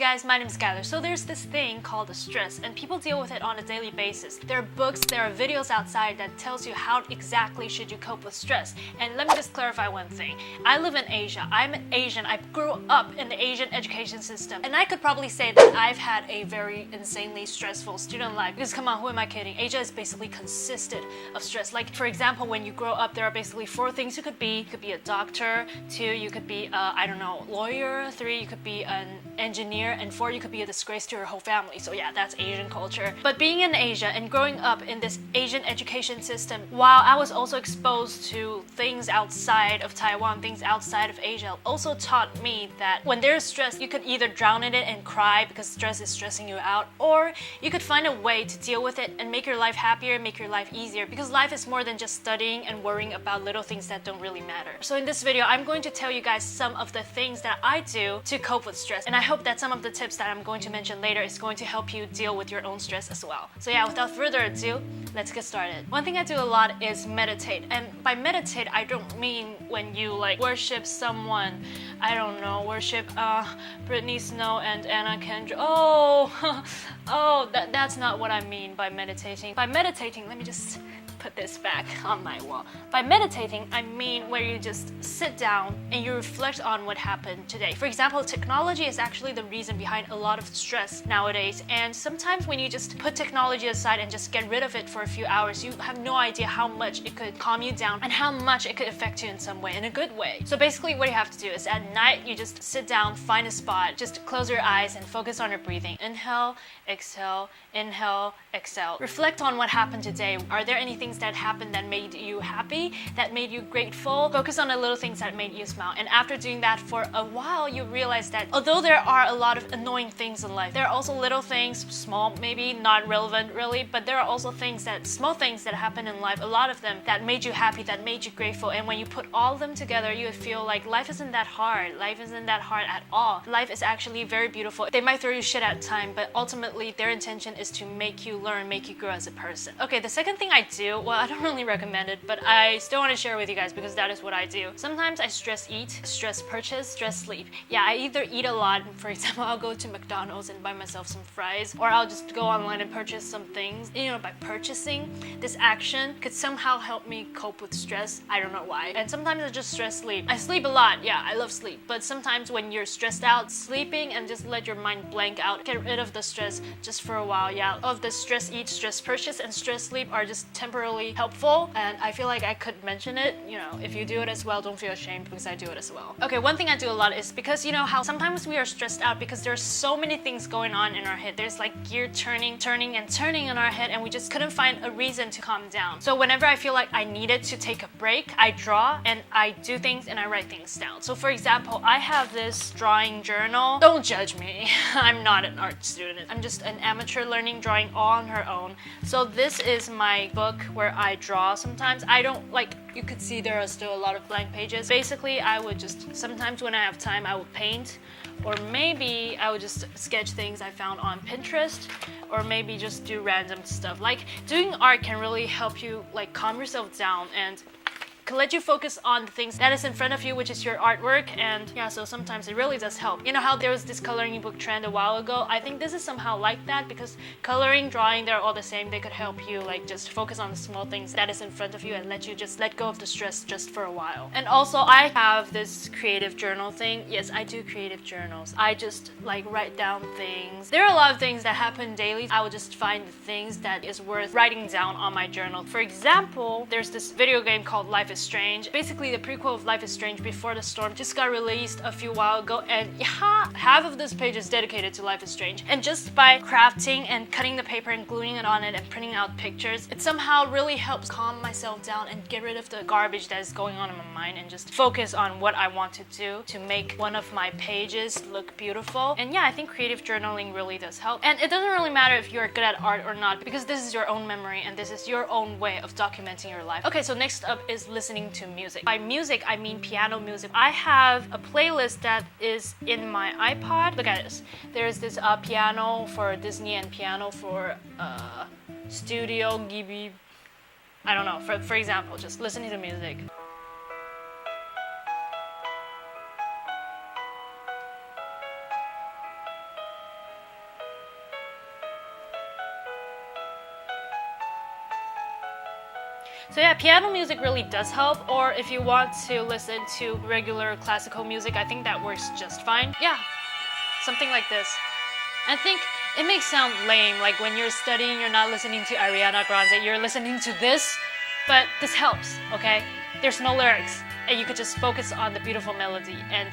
guys, my name is Skylar. So there's this thing called stress, and people deal with it on a daily basis. There are books, there are videos outside that tells you how exactly should you cope with stress. And let me just clarify one thing. I live in Asia. I'm Asian. I grew up in the Asian education system. And I could probably say that I've had a very insanely stressful student life. Because come on, who am I kidding? Asia is basically consisted of stress. Like, for example, when you grow up, there are basically 4 things you could be. You could be a doctor. 2, you could be I don't know, lawyer. 3, you could be an engineer. And 4, you could be a disgrace to your whole family. So yeah, that's Asian culture. But being in Asia and growing up in this Asian education system, while I was also exposed to things outside of Taiwan, things outside of Asia, also taught me that when there's stress, you could either drown in it and cry because stress is stressing you out, or you could find a way to deal with it and make your life happier, make your life easier, because life is more than just studying and worrying about little things that don't really matter. So in this video, I'm going to tell you guys some of the things that I do to cope with stress, and I hope that some of the tips that I'm going to mention later is going to help you deal with your own stress as well. So yeah, without further ado, let's get started. One thing I do a lot is meditate, and by meditate, I don't mean when you like worship someone. I don't know, worship Britney Snow and Anna Kendrick. That's not what I mean by meditating. By meditating, let me just put this back on my wall. By meditating, I mean where you just sit down and you reflect on what happened today. For example, technology is actually the reason behind a lot of stress nowadays, and sometimes when you just put technology aside and just get rid of it for a few hours, you have no idea how much it could calm you down and how much it could affect you in some way, in a good way. So basically what you have to do is at night, you just sit down, find a spot, just close your eyes and focus on your breathing. Inhale, exhale, inhale, exhale. Reflect on what happened today. Are there any things that happened that made you happy, that made you grateful? Focus on the little things that made you smile. And after doing that for a while, you realize that although there are a lot of annoying things in life, there are also little things, small, maybe not relevant really, but there are also things that, small things that happen in life, a lot of them that made you happy, that made you grateful. And when you put all of them together, you would feel like life isn't that hard. Life isn't that hard at all. Life is actually very beautiful. They might throw you shit at time, but ultimately their intention is to make you learn, make you grow as a person. Okay, the second thing I do, well, I don't really recommend it, but I still want to share with you guys because that is what I do. Sometimes I stress eat, stress purchase, stress sleep. Yeah, I either eat a lot, for example, I'll go to McDonald's and buy myself some fries, or I'll just go online and purchase some things. You know, by purchasing, this action could somehow help me cope with stress. I don't know why. And sometimes I just stress sleep. I sleep a lot, yeah, I love sleep, but sometimes when you're stressed out, sleeping and just let your mind blank out, get rid of the stress just for a while. Yeah, of the stress eat, stress purchase, and stress sleep are just temporarily helpful, and I feel like I could mention it. You know, if you do it as well, don't feel ashamed because I do it as well. Okay, one thing I do a lot is because you know how sometimes we are stressed out because there's so many things going on in our head. There's like gear turning in our head, and we just couldn't find a reason to calm down. So whenever I feel like I needed to take a break, I draw and I do things and I write things down. So for example, I have this drawing journal. Don't judge me. I'm not an art student. I'm just an amateur learning drawing on her own. So this is my book where I draw. Sometimes I don't like, you could see there are still a lot of blank pages. Basically, I would just, sometimes when I have time, I would paint, or maybe I would just sketch things I found on Pinterest, or maybe just do random stuff. Like doing art can really help you like calm yourself down and can let you focus on the things that is in front of you, which is your artwork. And yeah, so sometimes it really does help. You know how there was this coloring book trend a while ago? I think this is somehow like that, because coloring, drawing, they're all the same. They could help you like just focus on the small things that is in front of you and let you just let go of the stress just for a while. And also I have this creative journal thing. Yes, I do creative journals. I just like write down things. There are a lot of things that happen daily. I will just find the things that is worth writing down on my journal. For example, there's this video game called Life is Strange. Basically, the prequel of Life is Strange Before the Storm just got released a few while ago, and yeah, half of this page is dedicated to Life is Strange. And just by crafting and cutting the paper and gluing it on it and printing out pictures, it somehow really helps calm myself down and get rid of the garbage that is going on in my mind and just focus on what I want to do to make one of my pages look beautiful. And yeah, I think creative journaling really does help. And it doesn't really matter if you're good at art or not, because this is your own memory and this is your own way of documenting your life. Okay, so next up is listening to music. By music, I mean piano music. I have a playlist that is in my iPod. Look at this. There's this piano for Disney and piano for Studio Ghibli. I don't know. For example, just listening to music. So yeah, piano music really does help, or if you want to listen to regular classical music, I think that works just fine. Yeah, something like this. I think it may sound lame, like when you're studying, you're not listening to Ariana Grande, you're listening to this, but this helps, okay? There's no lyrics, and you could just focus on the beautiful melody, and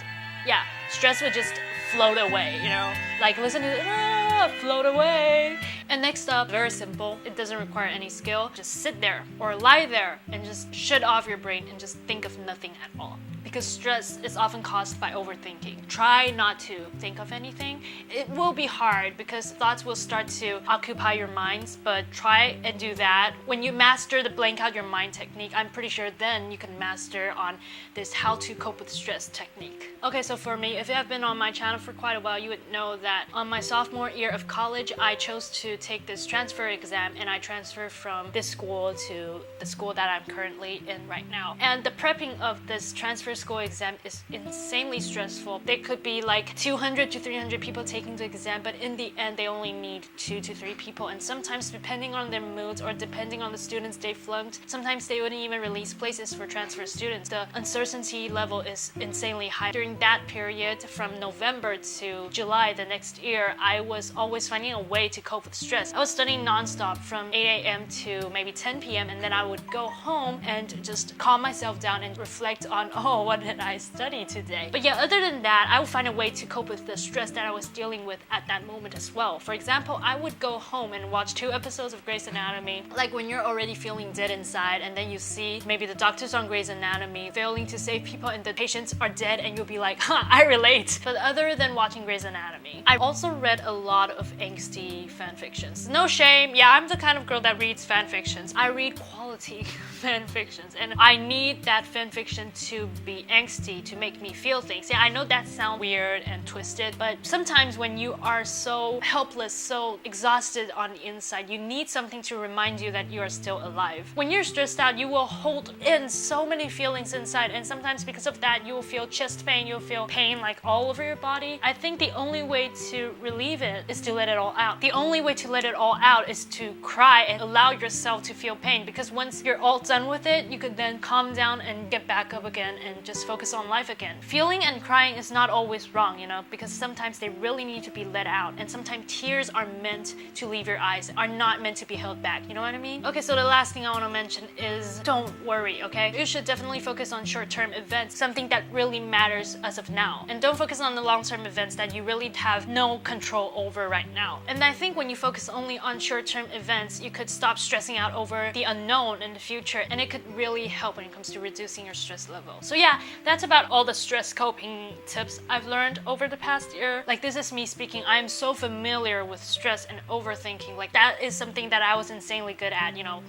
yeah, stress would just float away, you know? Like listen to it, float away. And next up, very simple, it doesn't require any skill. Just sit there or lie there and just shut off your brain and just think of nothing at all. Because stress is often caused by overthinking. Try not to think of anything. It will be hard because thoughts will start to occupy your minds, but try and do that. When you master the blank out your mind technique, I'm pretty sure then you can master on this how to cope with stress technique. Okay, so for me, if you have been on my channel for quite a while, you would know that on my sophomore year of college, I chose to take this transfer exam and I transferred from this school to the school that I'm currently in right now. And the prepping of this transfer school exam is insanely stressful. There could be like 200 to 300 people taking the exam, but in the end they only need 2 to 3 people, and sometimes depending on their moods or depending on the students they flunked, sometimes they wouldn't even release places for transfer students. The uncertainty level is insanely high. During that period from November to July the next year, I was always finding a way to cope with stress. I was studying non-stop from 8 a.m. to maybe 10 p.m. and then I would go home and just calm myself down and reflect on, oh, what did I study today? But yeah, other than that, I would find a way to cope with the stress that I was dealing with at that moment as well. For example, I would go home and watch 2 episodes of Grey's Anatomy. Like when you're already feeling dead inside and then you see maybe the doctors on Grey's Anatomy failing to save people and the patients are dead and you'll be like, huh, I relate. But other than watching Grey's Anatomy, I also read a lot of angsty fan fictions. No shame, yeah, I'm the kind of girl that reads fan fictions. I read quality fan fictions and I need that fan fiction to be angsty to make me feel things. Yeah, I know that sounds weird and twisted, but sometimes when you are so helpless, so exhausted on the inside, you need something to remind you that you are still alive. When you're stressed out, you will hold in so many feelings inside, and sometimes because of that, you will feel chest pain, you'll feel pain like all over your body. I think the only way to relieve it is to let it all out. The only way to let it all out is to cry and allow yourself to feel pain, because once you're all done with it, you could then calm down and get back up again and just focus on life again. Feeling and crying is not always wrong, you know, because sometimes they really need to be let out, and sometimes tears are meant to leave your eyes, are not meant to be held back, you know what I mean? Okay, so the last thing I want to mention is don't worry, okay? You should definitely focus on short-term events, something that really matters as of now, and don't focus on the long-term events that you really have no control over right now. And I think when you focus only on short-term events, you could stop stressing out over the unknown in the future, and it could really help when it comes to reducing your stress level. So yeah, that's about all the stress coping tips I've learned over the past year. Like, this is me speaking. I am so familiar with stress and overthinking. Like, that is something that I was insanely good at, you know.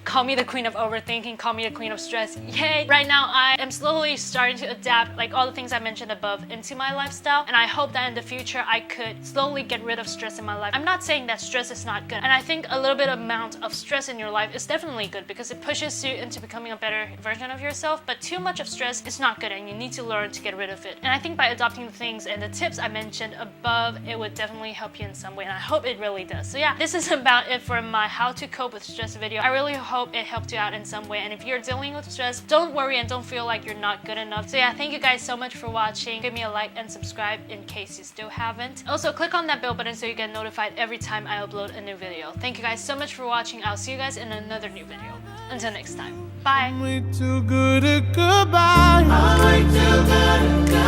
Call me the queen of overthinking, call me the queen of stress, yay! Right now, I am slowly starting to adapt, like all the things I mentioned above, into my lifestyle, and I hope that in the future I could slowly get rid of stress in my life. I'm not saying that stress is not good, and I think a little bit amount of stress in your life is definitely good because it pushes you into becoming a better version of yourself, but too much of stress is not good and you need to learn to get rid of it. And I think by adopting the things and the tips I mentioned above, it would definitely help you in some way, and I hope it really does. So yeah, this is about it for my how to cope with stress video. I really hope it helped you out in some way, and if you're dealing with stress, don't worry and don't feel like you're not good enough. So yeah, thank you guys so much for watching. Give me a like and subscribe in case you still haven't. Also, click on that bell button so you get notified every time I upload a new video. Thank you guys so much for watching. I'll see you guys in another new video. Until next time, bye! Way too good at goodbye. Way too good at goodbye.